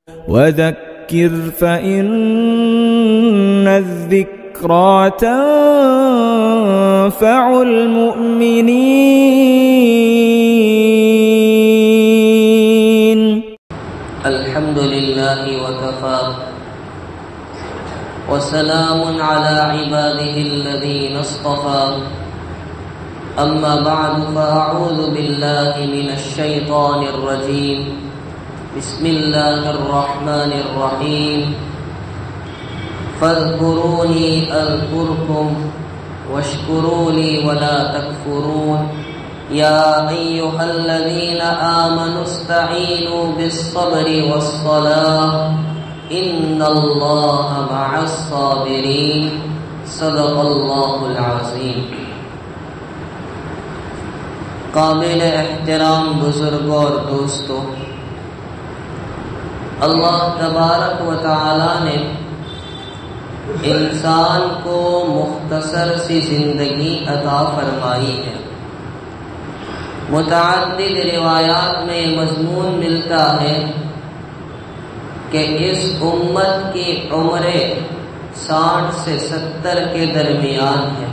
وذكر فإن الذكرى تنفع المؤمنين. الحمد لله وكفى وسلام على عباده الذين اصطفى. أما بعد فأعوذ بالله من الشيطان الرجيم. بسم الله الرحمن الرحيم. فاذكروني أذكركم واشكروا لي ولا تكفرون. يا أيها الذين آمنوا استعينوا بالصبر والصلاة إن الله مع الصابرين. صدق الله العظيم. قابل احترام بزرگوں اور دوستوں، اللہ تبارک و تعالی نے انسان کو مختصر سی زندگی عطا فرمائی ہے۔ متعدد روایات میں مضمون ملتا ہے کہ اس امت کی عمریں 60 سے 70 کے درمیان ہے۔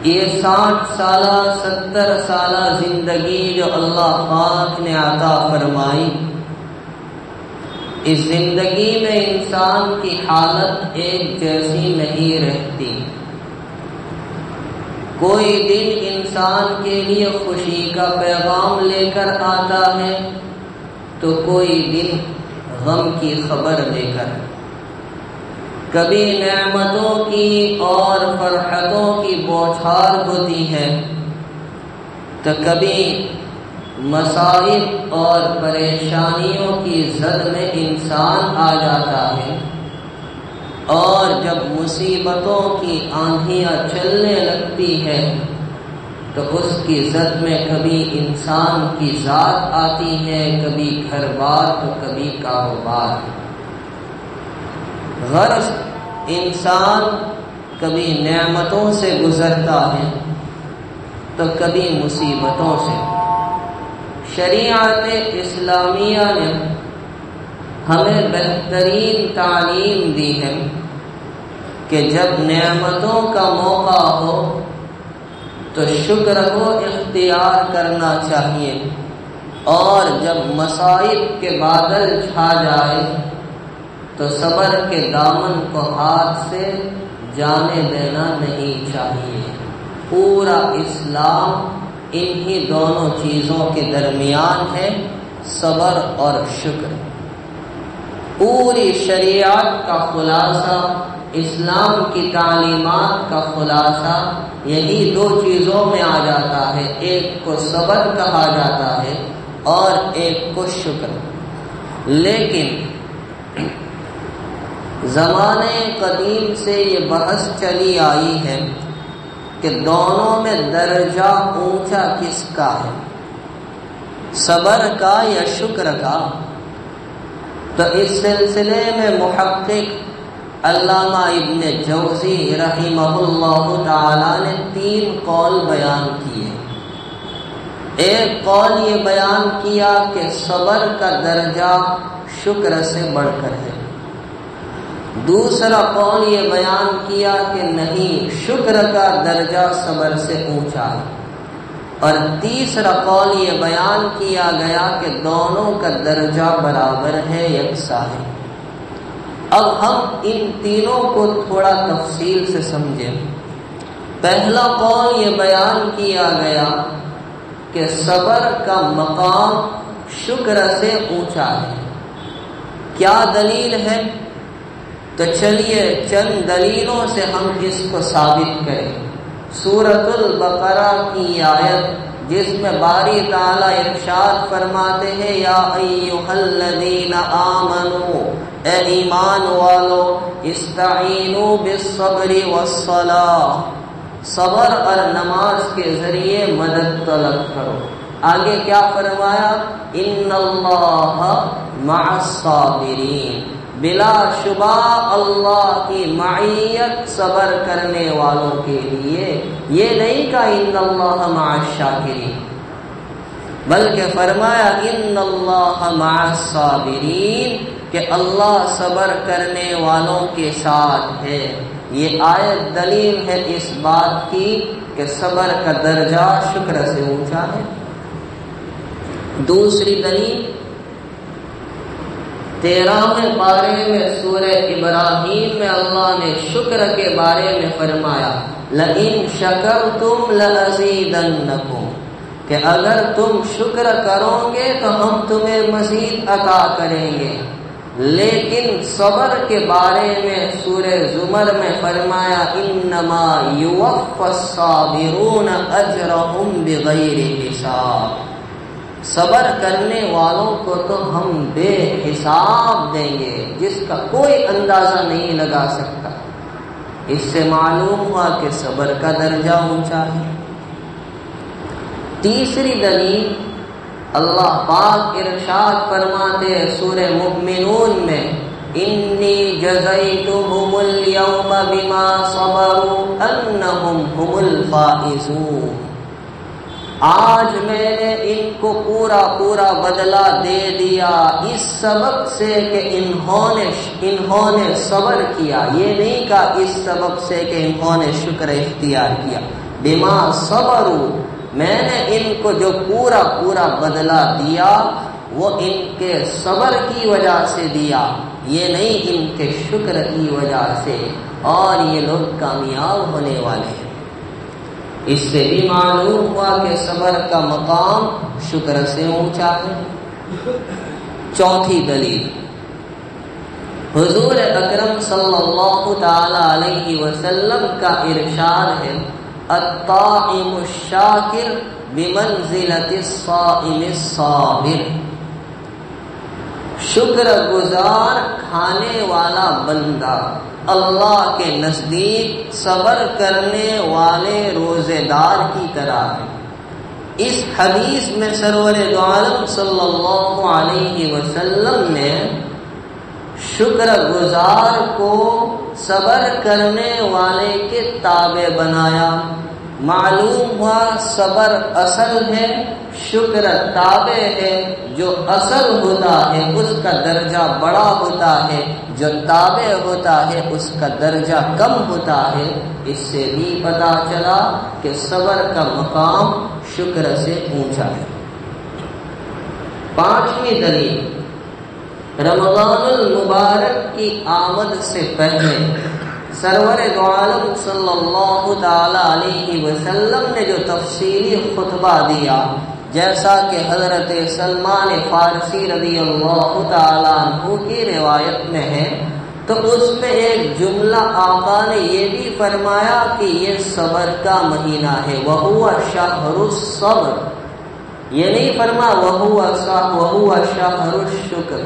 یہ 60 سالہ 70 سالہ زندگی جو اللہ پاک نے عطا فرمائی، اس زندگی میں انسان کی حالت ایک جیسی نہیں رہتی۔ کوئی دن انسان کے لیے خوشی کا پیغام لے کر آتا ہے تو کوئی دن غم کی خبر لے کر۔ کبھی نعمتوں کی اور فرحتوں کی بوچھار ہوتی ہے تو کبھی مصائب اور پریشانیوں کی زد میں انسان آ جاتا ہے، اور جب مصیبتوں کی آندھیاں چلنے لگتی ہے تو اس کی زد میں کبھی انسان کی ذات آتی ہے، کبھی گھر بار تو کبھی کاروبار۔ غرض انسان کبھی نعمتوں سے گزرتا ہے تو کبھی مصیبتوں سے۔ شریعت اسلامیہ نے ہمیں بہترین تعلیم دی ہے کہ جب نعمتوں کا موقع ہو تو شکر کو اختیار کرنا چاہیے، اور جب مصائب کے بادل چھا جائے تو صبر کے دامن کو ہاتھ سے جانے دینا نہیں چاہیے۔ پورا اسلام انہی دونوں چیزوں کے درمیان ہے، صبر اور شکر۔ پوری شریعت کا خلاصہ، اسلام کی تعلیمات کا خلاصہ یہی دو چیزوں میں آ جاتا ہے، ایک کو صبر کہا جاتا ہے اور ایک کو شکر۔ لیکن زمانے قدیم سے یہ بحث چلی آئی ہے کہ دونوں میں درجہ اونچا کس کا ہے، صبر کا یا شکر کا؟ تو اس سلسلے میں محقق علامہ ابن جوزی رحمہ اللہ تعالی نے 3 قول بیان کیے۔ ایک قول یہ بیان کیا کہ صبر کا درجہ شکر سے بڑھ کر ہے۔ دوسرا قول یہ بیان کیا کہ نہیں، شکر کا درجہ صبر سے اونچا ہے۔ اور تیسرا قول یہ بیان کیا گیا کہ دونوں کا درجہ برابر ہے، یکساں ہے۔ اب ہم ان تینوں کو تھوڑا تفصیل سے سمجھیں۔ پہلا قول یہ بیان کیا گیا کہ صبر کا مقام شکر سے اونچا ہے۔ کیا دلیل ہے؟ تو چلیے چند دلیلوں سے ہم اس کو ثابت کریں۔ سورۃ البقرہ کی آیت جس میں باری تعالیٰ ارشاد فرماتے ہیں، یا ایھا الذین آمنوا، اے ایمان والو، استعینوا بالصبر والصلاۃ، صبر اور نماز کے ذریعے مدد طلب کرو۔ آگے کیا فرمایا؟ ان اللہ مع الصابرین، بلا شبہ اللہ کی معیت صبر کرنے والوں کے لیے۔ یہ نہیں کہ ان اللہ مع الشاکرین۔ بلکہ فرمایا ان اللہ مع الصابرین کہ اللہ صبر کرنے والوں کے ساتھ ہے۔ یہ آیت دلیل ہے اس بات کی کہ صبر کا درجہ شکر سے اونچا ہے۔ دوسری دلیل 13ویں پارے میں سورہ ابراہیم میں اللہ نے شکر کے بارے میں فرمایا لئن شکرتم لازیدنکم کہ اگر تم شکر کرو گے تو ہم تمہیں مزید عطا کریں گے۔ لیکن صبر کے بارے میں سورہ زمر میں فرمایا انما یوفی الصابرون اجرهم بغیر حساب، صبر کرنے والوں کو تو ہم بے حساب دیں گے جس کا کوئی اندازہ نہیں لگا سکتا۔ اس سے معلوم ہوا کہ صبر کا درجہ اونچا ہے۔ تیسری دلیل اللہ پاک ارشاد فرماتے ہیں سورہ مومنون میں انی جزیتہم اليوم بما صبروا انہم هم الفائزون، آج میں نے ان کو پورا بدلہ دے دیا اس سبب سے کہ انہوں نے صبر کیا۔ یہ نہیں کہا اس سبب سے کہ انہوں نے شکر اختیار کیا۔ بما صبروا، میں نے ان کو جو پورا بدلہ دیا وہ ان کے صبر کی وجہ سے دیا، یہ نہیں ان کے شکر کی وجہ سے، اور یہ لوگ کامیاب ہونے والے ہیں۔ اس سے بھی معلوم ہوا کہ صبر کا مقام شکر سے اونچا ہے۔ چوتھی دلیل حضور اکرم صلی اللہ تعالی علیہ وسلم کا ارشاد ہے الطاعم الشاکر بمنزلۃ الصائم الصابر، شکر گزار کھانے والا بندہ اللہ کے نزدیک صبر کرنے والے روزے دار کی طرح ہے۔ اس حدیث میں سرور دو عالم صلی اللہ علیہ وسلم نے شکر گزار کو صبر کرنے والے کے تابع بنایا۔ معلوم ہوا صبر اصل ہے، شکر تابع ہے۔ جو اصل ہوتا ہے اس کا درجہ بڑا ہوتا ہے، جو تابع ہوتا ہے اس کا درجہ کم ہوتا ہے۔ اس سے بھی پتہ چلا کہ صبر کا مقام شکر سے اونچا ہے۔ پانچویں دلیل رمضان المبارک کی آمد سے پہلے سرور دو عالم صلی اللہ تعالی علیہ وسلم نے جو تفصیلی خطبہ دیا، جیسا کہ حضرت سلمان فارسی رضی اللہ تعالی عنہ کی روایت میں ہے، تو اس میں ایک جملہ آقا نے یہ بھی فرمایا کہ یہ صبر کا مہینہ ہے، وَهُوَ شَهْرُ الصَّبْرِ، یہ نہیں فرما وَهُوَ شَهْرُ الشُّكْرِ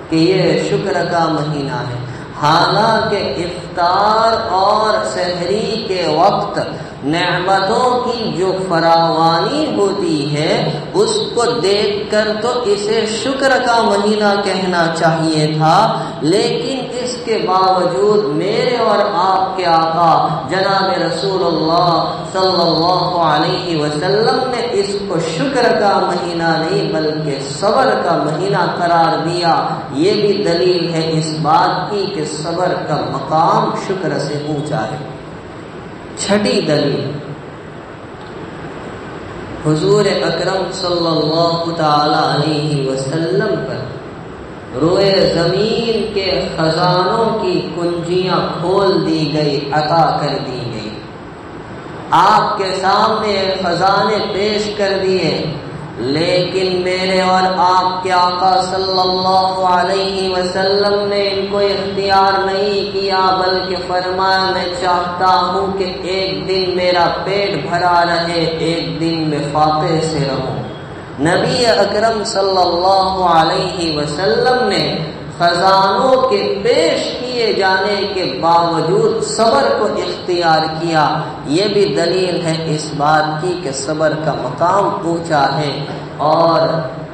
کہ یہ شکر کا مہینہ ہے۔ حالانکہ افطار اور سحری کے وقت نعمتوں کی جو فراوانی ہوتی ہے اس کو دیکھ کر تو اسے شکر کا مہینہ کہنا چاہیے تھا، لیکن اس کے باوجود میرے اور آپ کے آقا جناب رسول اللہ صلی اللہ علیہ وسلم نے اس کو شکر کا مہینہ نہیں بلکہ صبر کا مہینہ قرار دیا۔ یہ بھی دلیل ہے اس بات کی کہ صبر کا مقام شکر سے اونچا ہے۔ چھٹی دلیل حضور اکرم صلی اللہ تعالی علیہ وسلم پر روئے زمین کے خزانوں کی کنجیاں کھول دی گئی، عطا کر دی گئی۔ آپ کے سامنے خزانے پیش کر دیے، لیکن میرے اور آپ کے آقا صلی اللہ علیہ وسلم نے ان کو اختیار نہیں کیا، بلکہ فرمایا میں چاہتا ہوں کہ ایک دن میرا پیٹ بھرا رہے، ایک دن میں فاقے سے رہوں۔ نبی اکرم صلی اللہ علیہ وسلم نے خزانوں کے پیش کیے جانے کے باوجود صبر کو اختیار کیا۔ یہ بھی دلیل ہے اس بات کی کہ صبر کا مقام اونچا ہے۔ اور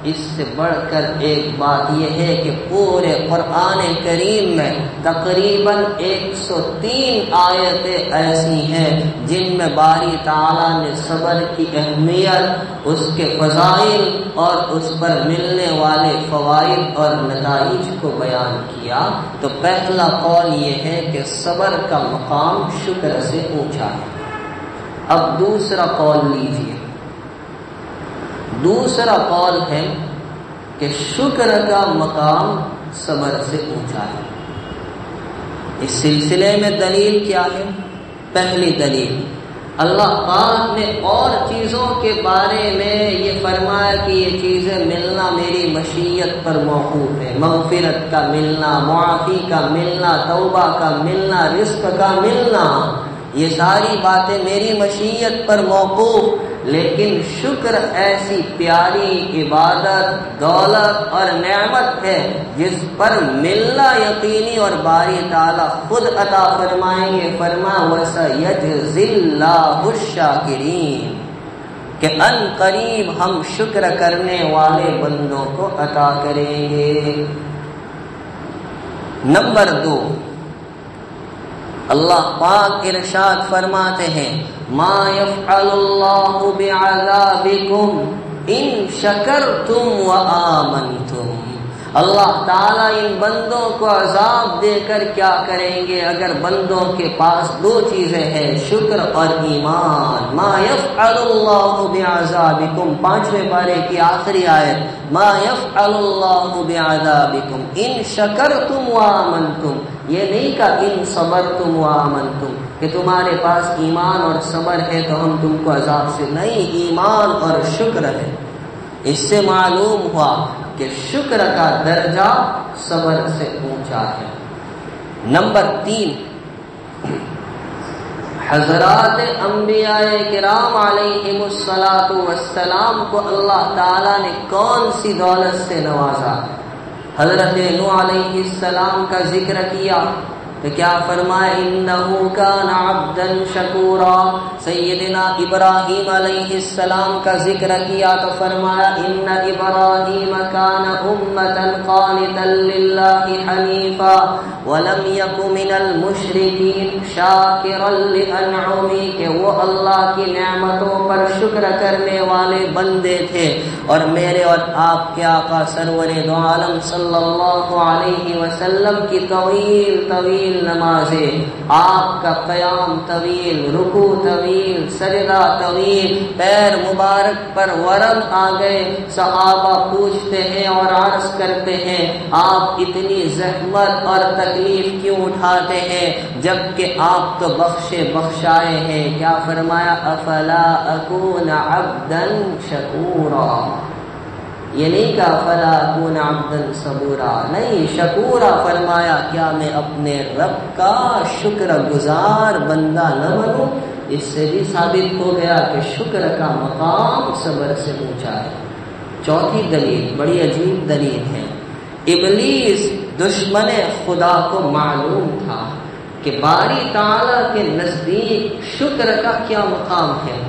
اس سے بڑھ کر ایک بات یہ ہے کہ پورے قرآن کریم میں تقریباً 103 آیتیں ایسی ہیں جن میں باری تعالیٰ نے صبر کی اہمیت، اس کے فضائل اور اس پر ملنے والے فوائد اور نتائج کو بیان کیا۔ تو پہلا قول یہ ہے کہ صبر کا مقام شکر سے اونچا ہے۔ اب دوسرا قول لیجیے۔ دوسرا قول ہے کہ شکر کا مقام صبر سے اونچا ہے۔ اس سلسلے میں دلیل کیا ہے؟ پہلی دلیل، اللہ پاک نے اور چیزوں کے بارے میں یہ فرمایا کہ یہ چیزیں ملنا میری مشیت پر موقوف ہے۔ مغفرت کا ملنا، معافی کا ملنا، توبہ کا ملنا، رزق کا ملنا، یہ ساری باتیں میری مشیت پر موقوف۔ لیکن شکر ایسی پیاری عبادت، دولت اور نعمت ہے جس پر ملنا یقینی اور باری تعالیٰ خود عطا فرمائیں گے۔ فرمایا وَسَيَجْزِي اللَّهُ الشَّاكِرِينَ کہ ان قریب ہم شکر کرنے والے بندوں کو عطا کریں گے۔ نمبر 2، اللہ پاک ارشاد فرماتے ہیں ما يفعل الله بعذابكم ان شکرتم وآمنتم۔ اللہ تعالیٰ ان بندوں کو عذاب دے کر کیا کریں گے اگر بندوں کے پاس دو چیزیں ہیں، شکر اور ایمان۔ ما يفعل الله بعذابكم، 5ویں پارے کی آخری آیت، ما يفعل الله بعذابكم ان شکرتم وآمنتم۔ یہ نہیں کہا ان صبرتم وآمنتم کہ تمہارے پاس ایمان اور صبر ہے تو ہم تم کو عذاب سے، نہیں، ایمان اور شکر ہے۔ اس سے معلوم ہوا کہ شکر کا درجہ صبر سے اونچا ہے۔ نمبر 3، حضرات انبیاء کرام علیہم الصلاۃ والسلام کو اللہ تعالیٰ نے کون سی دولت سے نوازا؟ حضرت نوح علیہ السلام کا ذکر کیا تو کیا فرمایا انہو کان عبدا شکورا۔ سیدنا ابراہیم علیہ السلام کا ذکر کیا تو فرمایا ان ابراہیم کان امتا قانتا للہ حنیفا ولم یک من المشرکین شاکرا لانعمہ، کہ وہ اللہ کی نعمتوں پر شکر کرنے والے بندے تھے۔ اور میرے اور آپ کے آقا سرور دو عالم صلی اللہ علیہ وسلم کی طویل طویل نمازیں، آپ کا قیام طویل، رکوع طویل، سجدہ طویل، پیر مبارک پر ورم آ گئے۔ صحابہ پوچھتے ہیں اور عرض کرتے ہیں آپ اتنی زحمت اور تکلیف کیوں اٹھاتے ہیں جبکہ آپ تو بخشے بخشائے ہیں؟ کیا فرمایا افلا اکون عبدا شکورا۔ یہ نہیں کہا فلا اکون عبدا صبورا، نہیں، شکورا فرمایا کیا میں اپنے رب کا شکر گزار بندہ نہ بنوں؟ اس سے بھی ثابت ہو گیا کہ شکر کا مقام صبر سے اونچا ہے۔ چوتھی دلیل بڑی عجیب دلیل ہے۔ ابلیس دشمن خدا کو معلوم تھا کہ باری تعالیٰ کے نزدیک شکر کا کیا مقام ہے۔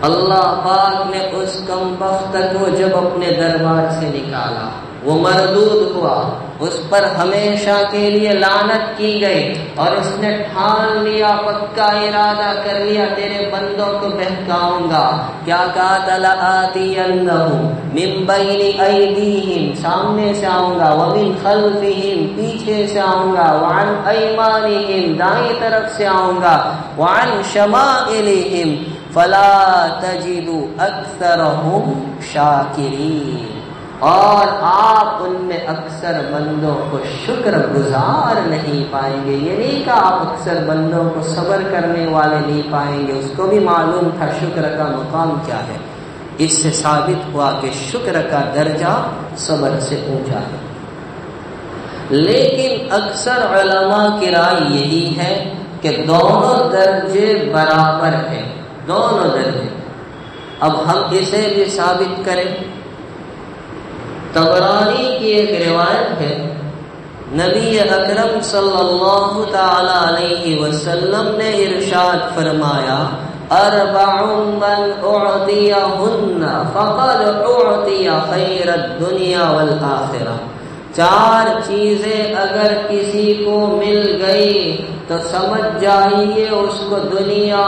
اللہ پاک نے اس کم بخت کو جب اپنے دربار سے نکالا، وہ مردود ہوا، اس پر ہمیشہ کے لیے لعنت کی گئی، اور اس نے ٹھان لیا، پکا ارادہ کر لیا تیرے بندوں کو بہکاؤں گا۔ کیا کہا لآتینہم من بین ایدیہم، سامنے سے آؤں گا، ومن خلفہم، پیچھے سے آؤں گا، وعن ایمانہم، دائیں طرف سے آؤں گا، وعن شمائلہم فلا تجد اکثرہم شاکرین، اور آپ ان میں اکثر بندوں کو شکر گزار نہیں پائیں گے۔ یہ نہیں کہ آپ اکثر بندوں کو صبر کرنے والے نہیں پائیں گے، اس کو بھی معلوم تھا شکر کا مقام کیا ہے۔ اس سے ثابت ہوا کہ شکر کا درجہ صبر سے اونچا ہے۔ لیکن اکثر علماء کی رائے یہی ہے کہ دونوں درجے برابر ہیں، دونوں درجے۔ اب ہم اسے بھی ثابت کریں۔ طبرانی کی ایک روایت ہے، نبی اکرم صلی اللہ تعالی علیہ وسلم نے ارشاد فرمایا اربع من اعطیہن فقد اعطی خیر الدنیا والآخرہ، 4 چیزیں اگر کسی کو مل گئی تو سمجھ جائیے اس کو دنیا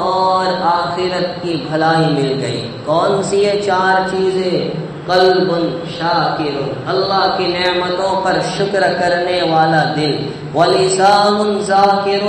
اور آخرت کی بھلائی مل گئی۔ کون سی یہ 4 چیزیں؟ قلب شاکر، اللہ کی نعمتوں پر شکر کرنے والا دل، ولسان ذاکر،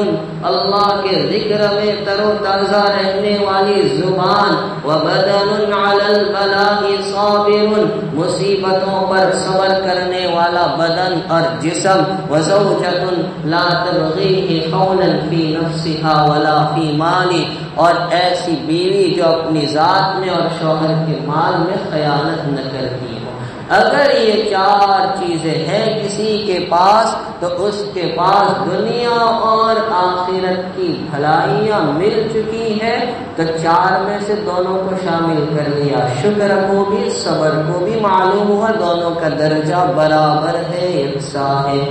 اللہ کے ذکر میں تر و تازہ رہنے والی زبان، وبدن علی البلاء صابر، مصیبتوں پر صبر کرنے والا بدن اور جسم، وزوجۃ لا تبغیہ قولا فی نفسها ولا فی مالی، اور ایسی بیوی جو اپنی ذات میں اور شوہر کے مال میں خیانت نہ کرتی ہو۔ اگر یہ 4 چیزیں ہیں کسی کے پاس تو اس کے پاس دنیا اور آخرت کی بھلائیاں مل چکی ہے، تو 4 میں سے دونوں کو شامل کر لیا، شکر کو بھی صبر کو بھی۔ معلوم ہوا دونوں کا درجہ برابر ہے، یکساں ہے۔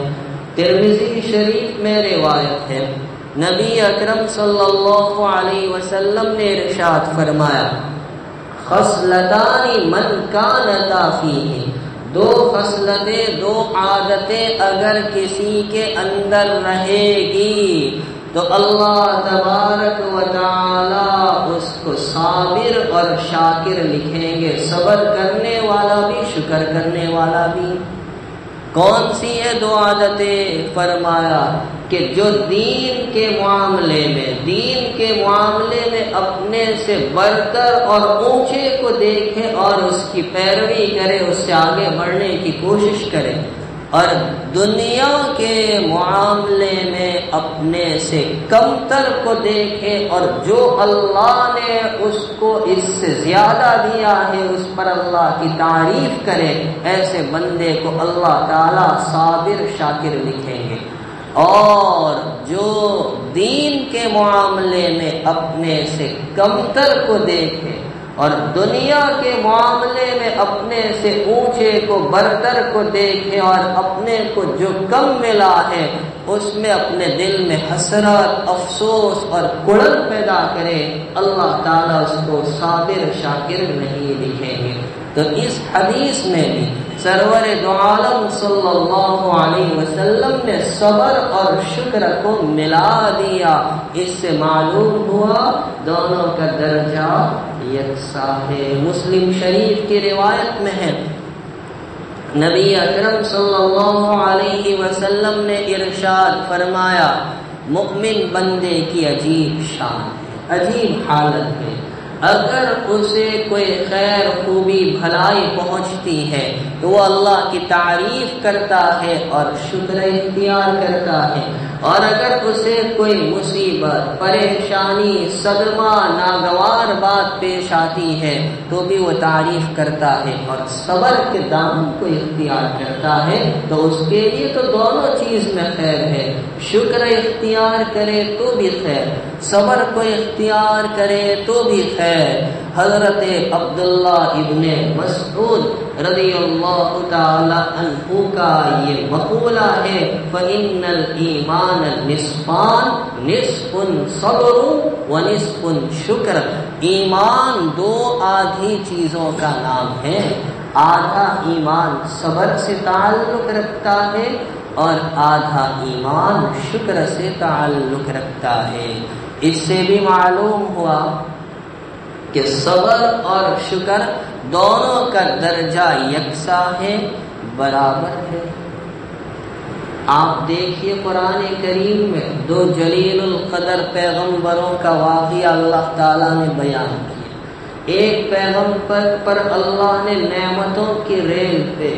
ترمذی شریف میں روایت ہے، نبی اکرم صلی اللہ علیہ وسلم نے ارشاد فرمایا، خصلتان من کانتا فیہ، 2 خصلتیں 2 عادتیں اگر کسی کے اندر رہے گی تو اللہ تبارک و تعالی اس کو صابر اور شاکر لکھیں گے، صبر کرنے والا بھی شکر کرنے والا بھی۔ کون سی ہے 2 عادتیں؟ فرمایا کہ جو دین کے معاملے میں اپنے سے بڑھ کر اور اونچے کو دیکھے اور اس کی پیروی کرے، اس سے آگے بڑھنے کی کوشش کرے، اور دنیا کے معاملے میں اپنے سے کمتر کو دیکھے اور جو اللہ نے اس کو اس سے زیادہ دیا ہے اس پر اللہ کی تعریف کرے، ایسے بندے کو اللہ تعالی صابر شاکر لکھیں گے۔ اور جو دین کے معاملے میں اپنے سے کمتر کو دیکھے اور دنیا کے معاملے میں اپنے سے اونچے کو برتر کو دیکھے اور اپنے کو جو کم ملا ہے اس میں اپنے دل میں حسرت، افسوس اور کڑن پیدا کرے، اللہ تعالیٰ اس کو صابر شاکر نہیں لکھیں گے۔ تو اس حدیث میں بھی سرور دو عالم صلی اللہ علیہ وسلم نے صبر اور شکر کو ملا دیا۔ اس سے معلوم ہوا دونوں کا درجہ یکساں ہے۔ مسلم شریف کی روایت میں ہے، نبی اکرم صلی اللہ علیہ وسلم نے ارشاد فرمایا، مومن بندے کی عجیب شان ہے، عجیب حالت ہے، اگر اسے کوئی خیر خوبی بھلائی پہنچتی ہے تو وہ اللہ کی تعریف کرتا ہے اور شکر اختیار کرتا ہے، اور اگر اسے کوئی مصیبت، پریشانی، صدمہ، ناگوار بات پیش آتی ہے تو بھی وہ تعریف کرتا ہے اور صبر کے دامن کو اختیار کرتا ہے۔ تو اس کے لیے تو دونوں چیز میں خیر ہے، شکر اختیار کرے تو بھی خیر، صبر کو اختیار کرے تو بھی خیر۔ حضرت عبداللہ ابن مسعود رضی اللہ تعالی عنہ کا یہ مقولہ ہے، فَإِنَّ الْإِيمَانَ نِصْفَانِ نِصْفٌ صَبْرٌ وَنِصْفٌ شُكْرٌ۔ ایمان 2 آدھی چیزوں کا نام ہے، آدھا ایمان صبر سے تعلق رکھتا ہے اور آدھا ایمان شکر سے تعلق رکھتا ہے۔ اس سے بھی معلوم ہوا کہ صبر اور شکر دونوں کا درجہ یکساں ہے، برابر ہے۔ آپ دیکھیے قرآن کریم میں 2 جلیل القدر پیغمبروں کا واقعہ اللہ تعالیٰ نے بیان کیا۔ ایک پیغمبر پر اللہ نے نعمتوں کی ریل پہ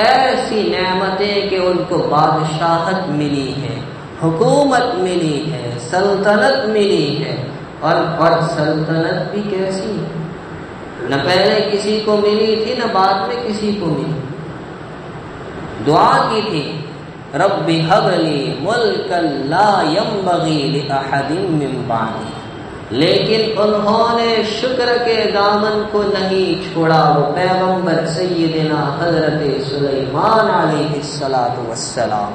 ایسی نعمتیں کہ ان کو بادشاہت ملی ہے، حکومت ملی ہے، سلطنت ملی ہے، اور سلطنت بھی کیسی، نہ پہلے کسی کو ملی تھی نہ بعد میں کسی کو ملی۔ دعا کی تھی، رب ہب لی ملکا لا ينبغی لأحد من بعدی، لیکن انہوں نے شکر کے دامن کو نہیں چھوڑا۔ وہ پیغمبر سیدنا حضرت سلیمان علیہ السلام،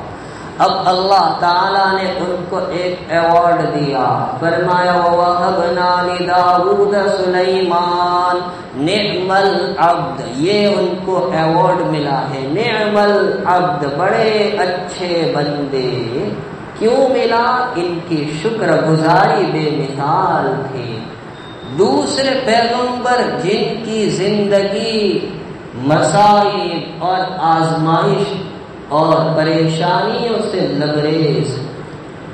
اب اللہ تعالیٰ نے ان کو ایک ایوارڈ دیا، فرمایا وَوَهَبْنَا لِدَاوُودَ سُلَيْمَانَ نِعْمَ الْعَبْدُ، یہ ان کو ایوارڈ ملا ہے، نعم العبد، بڑے اچھے بندے۔ کیوں ملا؟ ان کی شکر گزاری بے مثال تھی۔ دوسرے پیغمبر جن کی زندگی مصائب اور آزمائش اور پریشانیوں سے لبریز،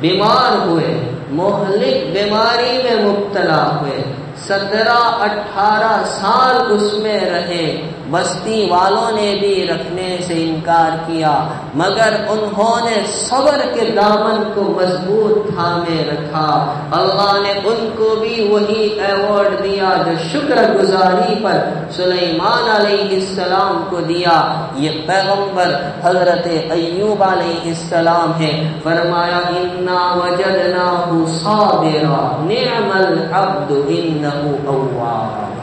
بیمار ہوئے، مہلک بیماری میں مبتلا ہوئے، 17-18 سال اس میں رہے، بستی والوں نے بھی رکھنے سے انکار کیا، مگر انہوں نے صبر کے دامن کو مضبوط تھامے رکھا۔ اللہ نے ان کو بھی وہی ایوارڈ دیا جو شکر گزاری پر سلیمان علیہ السلام کو دیا۔ یہ پیغمبر حضرت ایوب علیہ السلام ہے، فرمایا انا وجدناہ صابرا نعم العبد انہ اواب۔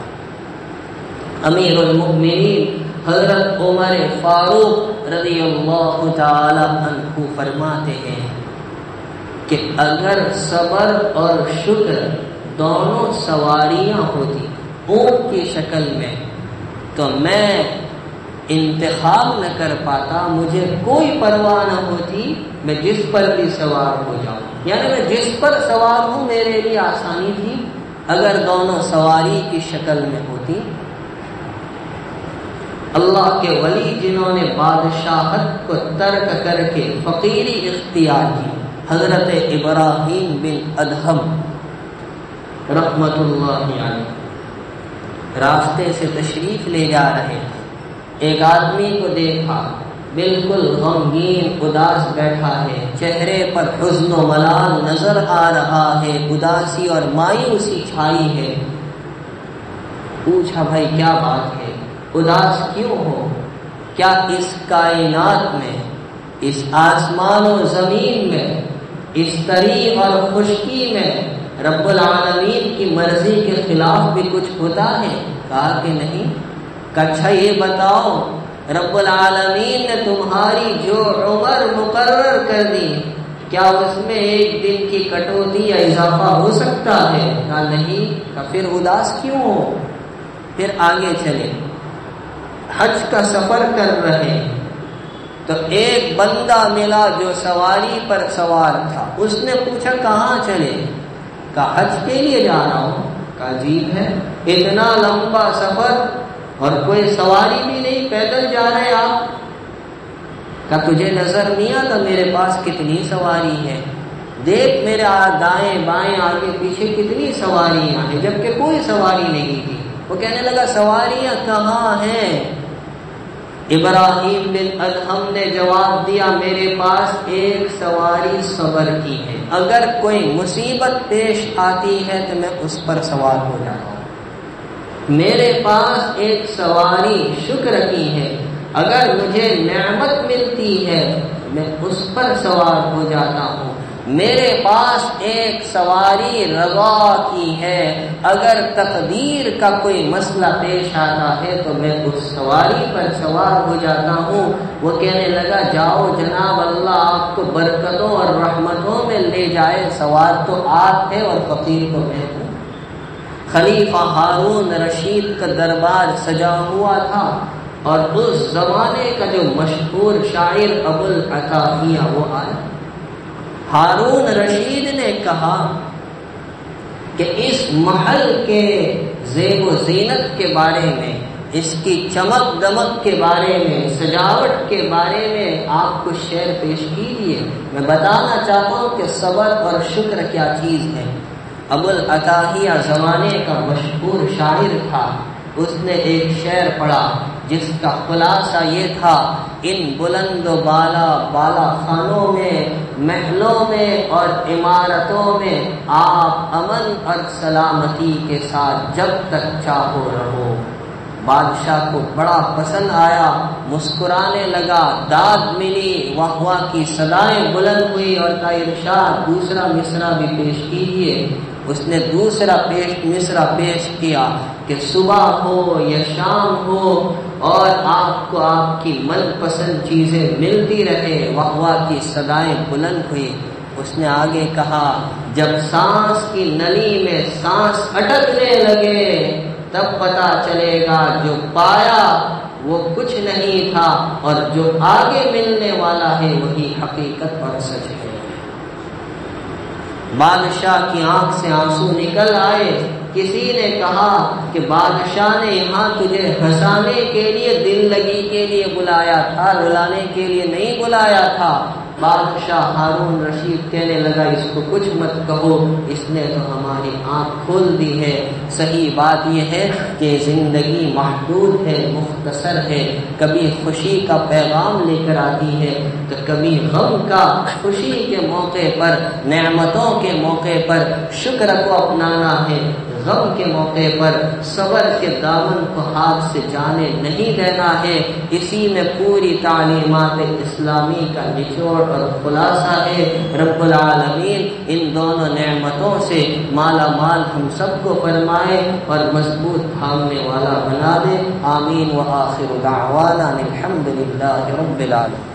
امیر المؤمنین حضرت عمر فاروق رضی اللہ تعالی عنہ فرماتے ہیں کہ اگر صبر اور شکر دونوں سواریاں ہوتی اونٹ کی شکل میں تو میں انتخاب نہ کر پاتا، مجھے کوئی پرواہ نہ ہوتی، میں جس پر بھی سوار ہو جاؤں، یعنی میں جس پر سوار ہوں میرے لیے آسانی تھی اگر دونوں سواری کی شکل میں ہوتی۔ اللہ کے ولی جنہوں نے بادشاہت کو ترک کر کے فقیری اختیار کی، حضرت ابراہیم بن ادہم رحمت اللہ علیہ راستے سے تشریف لے جا رہے، ایک آدمی کو دیکھا بالکل غمگین اداس بیٹھا ہے، چہرے پر حزن و ملال نظر آ رہا ہے، اداسی اور مایوسی چھائی ہے۔ پوچھا بھائی کیا بات ہے، اداس کیوں ہو؟ کیا اس کائنات میں، اس آسمان و زمین میں، اس تری اور خشکی میں رب العالمین کی مرضی کے خلاف بھی کچھ ہوتا ہے؟ کہا کہ نہیں۔ اچھا یہ بتاؤ رب العالمین نے تمہاری جو عمر مقرر کر دی کیا اس میں ایک دن کی کٹوتی یا اضافہ ہو سکتا ہے؟ کہا نہیں۔ کہا پھر اداس کیوں ہو؟ پھر آگے چلے، حج کا سفر کر رہے تو ایک بندہ ملا جو سواری پر سوار تھا، اس نے پوچھا کہاں چلے؟ کہا حج کے لیے جا رہا ہوں۔ کہا عجیب ہے، اتنا لمبا سفر اور کوئی سواری بھی نہیں، پیدل جا رہے آپ؟ کہا تجھے نظر نہیں آتا میرے پاس کتنی سواری ہے؟ دیکھ میرے دائیں بائیں آگے پیچھے کتنی سواریاں ہیں، جبکہ کوئی سواری نہیں تھی۔ وہ کہنے لگا سواریاں کہاں ہیں؟ ابراہیم بن ادہم نے جواب دیا میرے پاس ایک سواری صبر کی ہے، اگر کوئی مصیبت پیش آتی ہے تو میں اس پر سوار ہو جاتا ہوں۔ میرے پاس ایک سواری شکر کی ہے، اگر مجھے نعمت ملتی ہے میں اس پر سوار ہو جاتا ہوں۔ میرے پاس ایک سواری رضا کی ہے، اگر تقدیر کا کوئی مسئلہ پیش آتا ہے تو میں اس سواری پر سوار ہو جاتا ہوں۔ وہ کہنے لگا جاؤ جناب، اللہ آپ کو برکتوں اور رحمتوں میں لے جائے، سوار تو آپ ہے اور فقیر تو میں ہوں۔ خلیفہ ہارون رشید کا دربار سجا ہوا تھا اور اس زمانے کا جو مشہور شاعر ابو العتاہیہ وہ آیا۔ ہارون رشید نے کہا کہ اس محل کے زیب و زینت کے بارے میں، اس کی چمک دمک کے بارے میں، سجاوٹ کے بارے میں آپ کو شعر پیش کیجیے، میں بتانا چاہتا ہوں کہ صبر اور شکر کیا چیز ہے۔ ابو العتاہیہ زمانے کا مشہور شاعر تھا، اس نے ایک شعر پڑھا جس کا خلاصہ یہ تھا، ان بلند و بالا خانوں میں، محلوں میں اور عمارتوں میں آپ امن اور سلامتی کے ساتھ جب تک چاہو رہو۔ بادشاہ کو بڑا پسند آیا، مسکرانے لگا، داد ملی، واہ واہ کی صدائیں بلند ہوئی اور کا ارشاد دوسرا مصرع بھی پیش کیجیے۔ اس نے دوسرا مصرع پیش کیا کہ صبح ہو یا شام ہو اور آپ کو آپ کی من پسند چیزیں ملتی رہے، واہ واہ کی صدائیں بلند ہوئی۔ اس نے آگے کہا جب سانس کی نلی میں سانس اٹکنے لگے تب پتا چلے گا جو پایا وہ کچھ نہیں تھا اور جو آگے ملنے والا ہے وہی حقیقت اور سچ ہے۔ بادشاہ کی آنکھ سے آنسو نکل آئے۔ کسی نے کہا کہ بادشاہ نے یہاں تجھے ہنسانے کے لیے، دل لگی کے لیے بلایا تھا، رلانے کے لیے نہیں بلایا تھا۔ بادشاہ ہارون رشید کہنے لگا اس کو کچھ مت کہو، اس نے تو ہماری آنکھ کھول دی ہے۔ صحیح بات یہ ہے کہ زندگی محدود ہے، مختصر ہے، کبھی خوشی کا پیغام لے کر آتی ہے تو کبھی غم کا۔ خوشی کے موقع پر، نعمتوں کے موقع پر شکر کو اپنانا ہے، غم کے موقع پر صبر کے دامن کو ہاتھ سے جانے نہیں دینا ہے۔ اسی میں پوری تعلیمات اسلامی کا نچوڑ اور خلاصہ ہے۔ رب العالمین ان دونوں نعمتوں سے مالا مال ہم سب کو فرمائے اور مضبوط تھامنے والا بنا دے۔ آمین۔ وآخر دعوانا الحمد للہ رب العالمین۔